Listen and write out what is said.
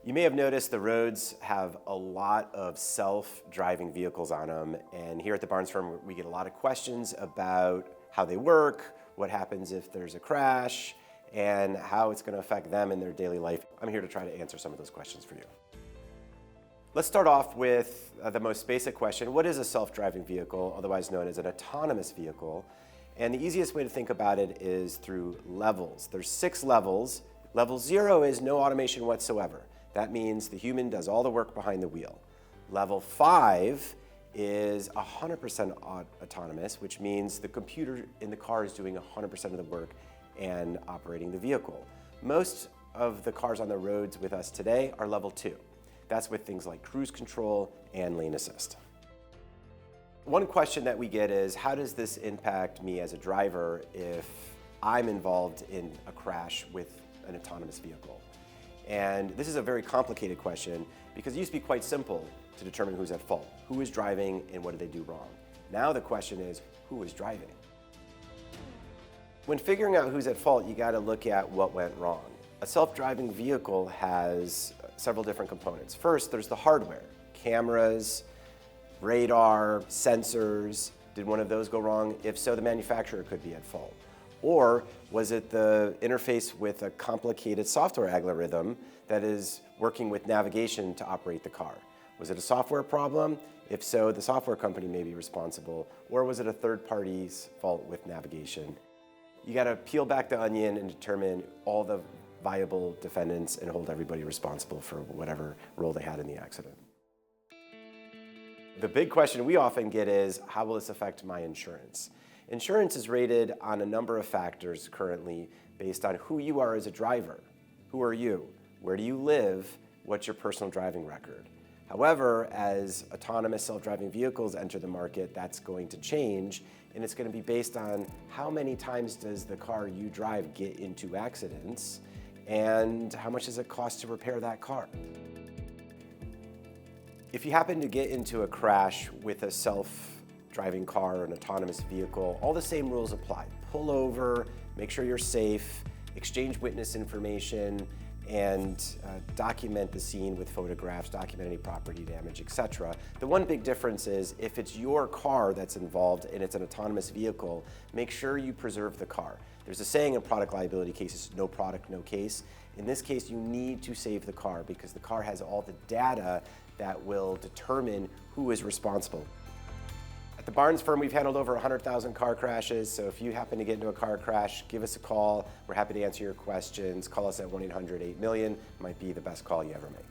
You may have noticed the roads have a lot of self-driving vehicles on them, and here at the Barnes Firm we get a lot of questions about how they work, what happens if there's a crash, and how it's going to affect them in their daily life. I'm here to try to answer some of those questions for you. Let's start off with the most basic question. What is a self-driving vehicle, otherwise known as an autonomous vehicle? And the easiest way to think about it is through levels. There's 6 levels. Level 0 is no automation whatsoever. That means the human does all the work behind the wheel. Level 5 is 100% autonomous, which means the computer in the car is doing 100% of the work and operating the vehicle. Most of the cars on the roads with us today are level 2. That's with things like cruise control and lane assist. One question that we get is, how does this impact me as a driver if I'm involved in a crash with an autonomous vehicle? And this is a very complicated question because it used to be quite simple to determine who's at fault. Who is driving and what did they do wrong? Now the question is, who is driving? When figuring out who's at fault, you got to look at what went wrong. A self-driving vehicle has several different components. First, there's the hardware, cameras, radar, sensors. Did one of those go wrong? If so, the manufacturer could be at fault. Or was it the interface with a complicated software algorithm that is working with navigation to operate the car? Was it a software problem? If so, the software company may be responsible. Or was it a third party's fault with navigation? You got to peel back the onion and determine all the viable defendants and hold everybody responsible for whatever role they had in the accident. The big question we often get is, how will this affect my insurance? Insurance is rated on a number of factors currently based on who you are as a driver. Who are you? Where do you live? What's your personal driving record? However, as autonomous self-driving vehicles enter the market, that's going to change, and it's going to be based on how many times does the car you drive get into accidents, and how much does it cost to repair that car? If you happen to get into a crash with a self-driving car or an autonomous vehicle, all the same rules apply. Pull over, make sure you're safe, exchange witness information, and document the scene with photographs, document any property damage, etc. The one big difference is if it's your car that's involved and it's an autonomous vehicle, make sure you preserve the car. There's a saying in product liability cases, no product, no case. In this case, you need to save the car because the car has all the data that will determine who is responsible. At the Barnes Firm, we've handled over 100,000 car crashes, so if you happen to get into a car crash, give us a call. We're happy to answer your questions. Call us at 1-800-8-million. Might be the best call you ever make.